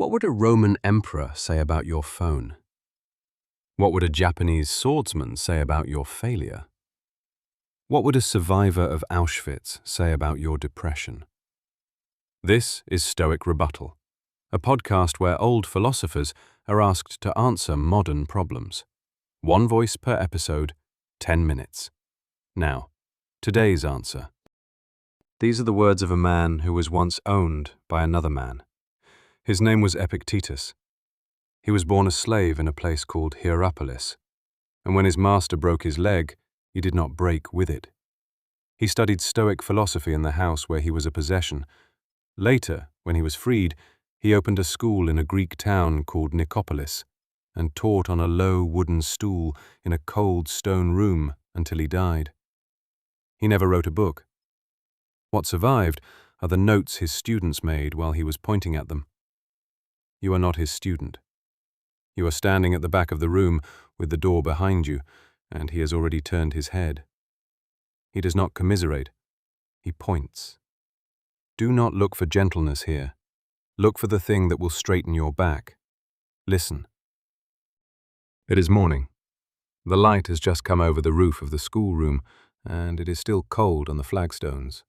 What would a Roman emperor say about your phone? What would a Japanese swordsman say about your failure? What would a survivor of Auschwitz say about your depression? This is Stoic Rebuttal, a podcast where old philosophers are asked to answer modern problems. One voice per episode, 10 minutes. Now, today's answer. These are the words of a man who was once owned by another man. His name was Epictetus. He was born a slave in a place called Hierapolis, and when his master broke his leg, he did not break with it. He studied Stoic philosophy in the house where he was a possession. Later, when he was freed, he opened a school in a Greek town called Nicopolis and taught on a low wooden stool in a cold stone room until he died. He never wrote a book. What survived are the notes his students made while he was pointing at them. You are not his student. You are standing at the back of the room with the door behind you, and he has already turned his head. He does not commiserate. He points. Do not look for gentleness here. Look for the thing that will straighten your back. Listen. It is morning. The light has just come over the roof of the schoolroom, and it is still cold on the flagstones.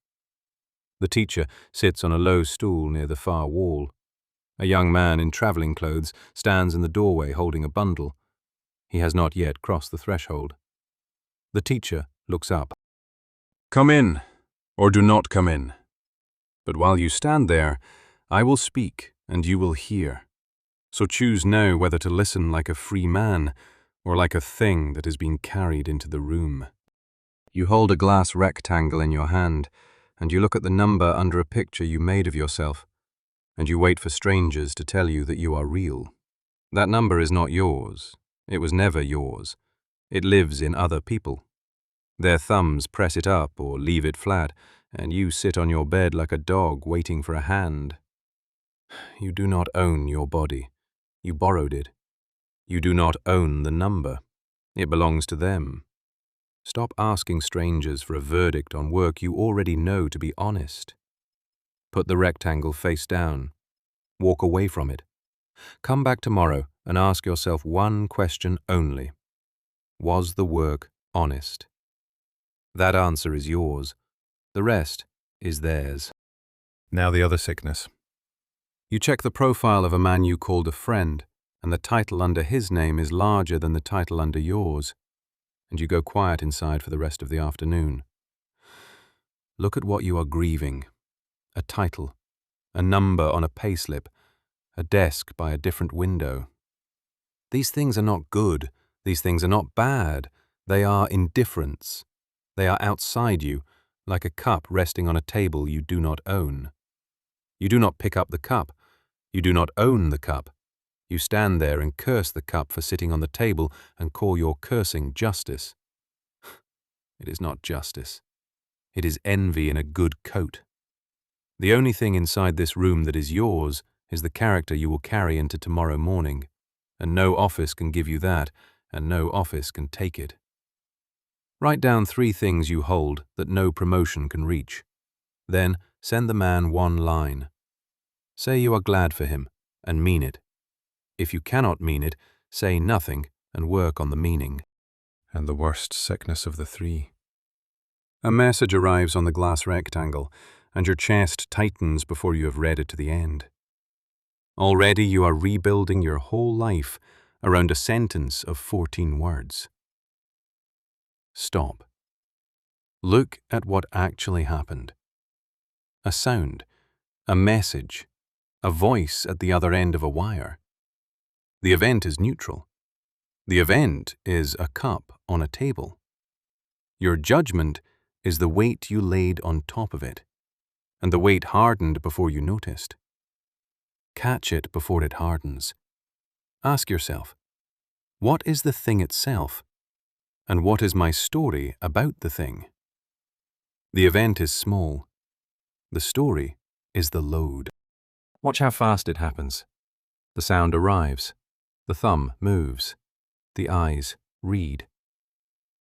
The teacher sits on a low stool near the far wall. A young man in traveling clothes stands in the doorway holding a bundle. He has not yet crossed the threshold. The teacher looks up. Come in, or do not come in. But while you stand there, I will speak, and you will hear. So choose now whether to listen like a free man, or like a thing that is being carried into the room. You hold a glass rectangle in your hand, and you look at the number under a picture you made of yourself, and you wait for strangers to tell you that you are real. That number is not yours. It was never yours. It lives in other people. Their thumbs press it up or leave it flat, and you sit on your bed like a dog waiting for a hand. You do not own your body. You borrowed it. You do not own the number. It belongs to them. Stop asking strangers for a verdict on work you already know to be honest. Put the rectangle face down. Walk away from it. Come back tomorrow and ask yourself one question only. Was the work honest? That answer is yours. The rest is theirs. Now the other sickness. You check the profile of a man you called a friend, and the title under his name is larger than the title under yours, and you go quiet inside for the rest of the afternoon. Look at what you are grieving. A title, a number on a payslip, a desk by a different window. These things are not good. These things are not bad. They are indifference. They are outside you, like a cup resting on a table you do not own. You do not pick up the cup. You do not own the cup. You stand there and curse the cup for sitting on the table and call your cursing justice. It is not justice. It is envy in a good coat. The only thing inside this room that is yours is the character you will carry into tomorrow morning, and no office can give you that, and no office can take it. Write down 3 things you hold that no promotion can reach. Then send the man one line. Say you are glad for him, and mean it. If you cannot mean it, say nothing and work on the meaning. And the worst sickness of the 3. A message arrives on the glass rectangle, and your chest tightens before you have read it to the end. Already you are rebuilding your whole life around a sentence of 14 words. Stop. Look at what actually happened. A sound, a message, a voice at the other end of a wire. The event is neutral. The event is a cup on a table. Your judgment is the weight you laid on top of it, and the weight hardened before you noticed. Catch it before it hardens. Ask yourself, what is the thing itself, and what is my story about the thing? The event is small. The story is the load. Watch how fast it happens. The sound arrives. The thumb moves. The eyes read.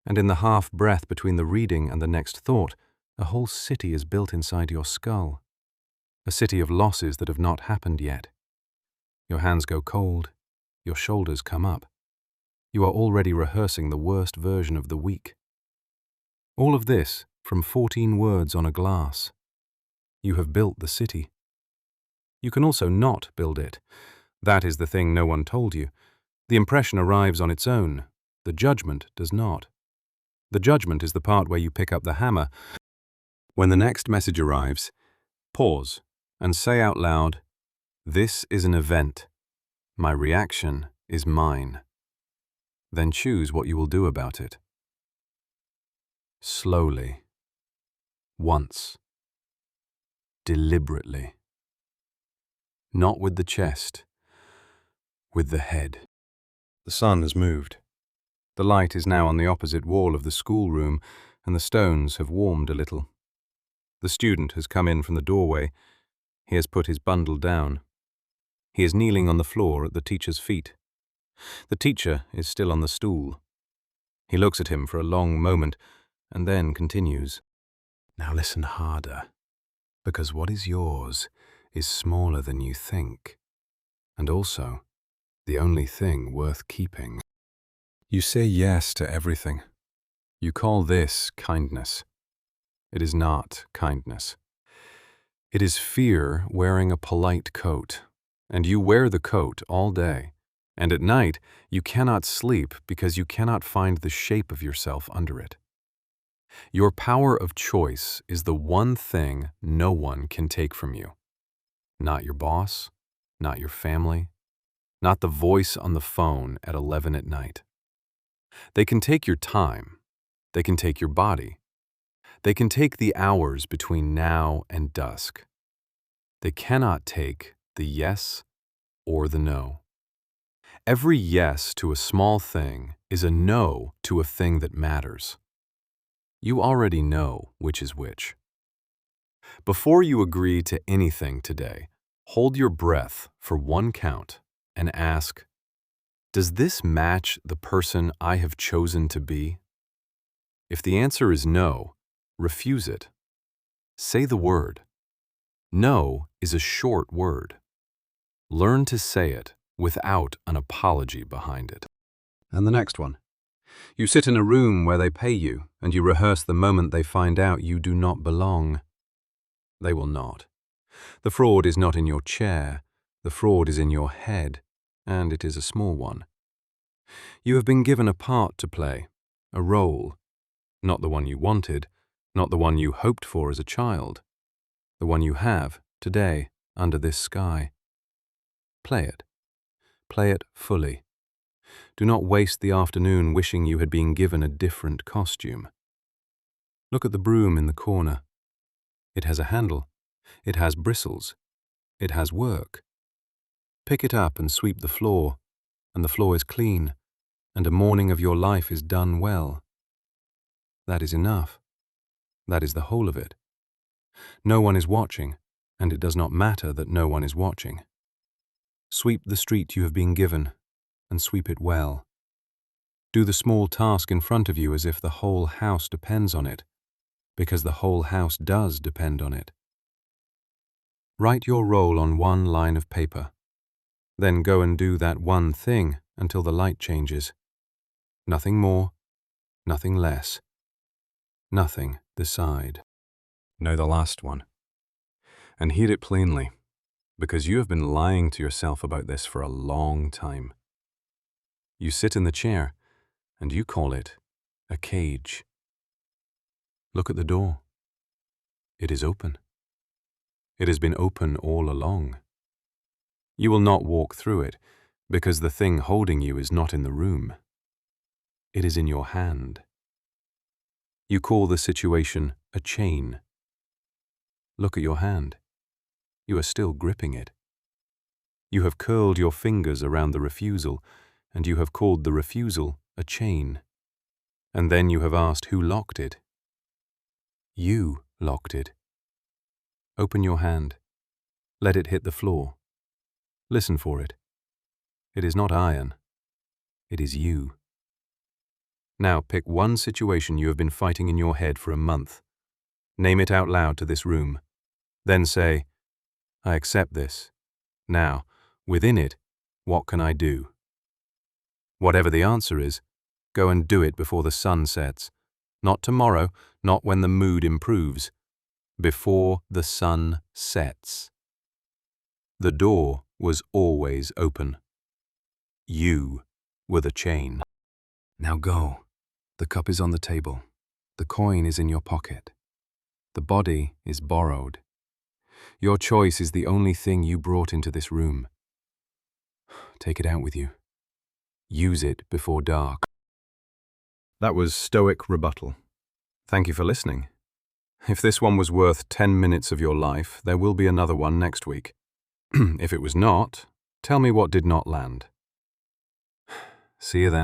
And in the half-breath between the reading and the next thought, a whole city is built inside your skull. A city of losses that have not happened yet. Your hands go cold, your shoulders come up. You are already rehearsing the worst version of the week. All of this from 14 words on a glass. You have built the city. You can also not build it. That is the thing no one told you. The impression arrives on its own. The judgment does not. The judgment is the part where you pick up the hammer. When the next message arrives, pause and say out loud, "This is an event. My reaction is mine." Then choose what you will do about it. Slowly. Once. Deliberately. Not with the chest, with the head. The sun has moved. The light is now on the opposite wall of the schoolroom, and the stones have warmed a little. The student has come in from the doorway. He has put his bundle down. He is kneeling on the floor at the teacher's feet. The teacher is still on the stool. He looks at him for a long moment, and then continues. Now listen harder, because what is yours is smaller than you think, and also the only thing worth keeping. You say yes to everything. You call this kindness. It is not kindness. It is fear wearing a polite coat, and you wear the coat all day, and at night you cannot sleep because you cannot find the shape of yourself under it. Your power of choice is the one thing no one can take from you. Not your boss, not your family, not the voice on the phone at 11 at night. They can take your time. They can take your body. They can take the hours between now and dusk. They cannot take the yes or the no. Every yes to a small thing is a no to a thing that matters. You already know which is which. Before you agree to anything today, hold your breath for one count and ask, does this match the person I have chosen to be? If the answer is no, refuse it. Say the word. No is a short word. Learn to say it without an apology behind it. And the next one. You sit in a room where they pay you, and you rehearse the moment they find out you do not belong. They will not. The fraud is not in your chair. The fraud is in your head, and it is a small one. You have been given a part to play, a role, not the one you wanted, not the one you hoped for as a child, the one you have today under this sky. Play it. Play it fully. Do not waste the afternoon wishing you had been given a different costume. Look at the broom in the corner. It has a handle. It has bristles. It has work. Pick it up and sweep the floor, and the floor is clean, and a morning of your life is done well. That is enough. That is the whole of it. No one is watching, and it does not matter that no one is watching. Sweep the street you have been given, and sweep it well. Do the small task in front of you as if the whole house depends on it, because the whole house does depend on it. Write your role on one line of paper. Then go and do that one thing until the light changes. Nothing more, nothing less. Nothing decide. Know the last one. And hear it plainly, because you have been lying to yourself about this for a long time. You sit in the chair, and you call it a cage. Look at the door. It is open. It has been open all along. You will not walk through it, because the thing holding you is not in the room. It is in your hand. You call the situation a chain. Look at your hand. You are still gripping it. You have curled your fingers around the refusal, and you have called the refusal a chain. And then you have asked who locked it. You locked it. Open your hand. Let it hit the floor. Listen for it. It is not iron. It is you. Now pick one situation you have been fighting in your head for a month. Name it out loud to this room. Then say, I accept this. Now, Within it, what can I do? Whatever the answer is, go and do it before the sun sets. Not tomorrow, not when the mood improves. Before the sun sets. The door was always open. You were the chain. Now go. The cup is on the table. The coin is in your pocket. The body is borrowed. Your choice is the only thing you brought into this room. Take it out with you. Use it before dark. That was Stoic Rebuttal. Thank you for listening. If this one was worth 10 minutes of your life, there will be another one next week. If it was not, tell me what did not land. See you then.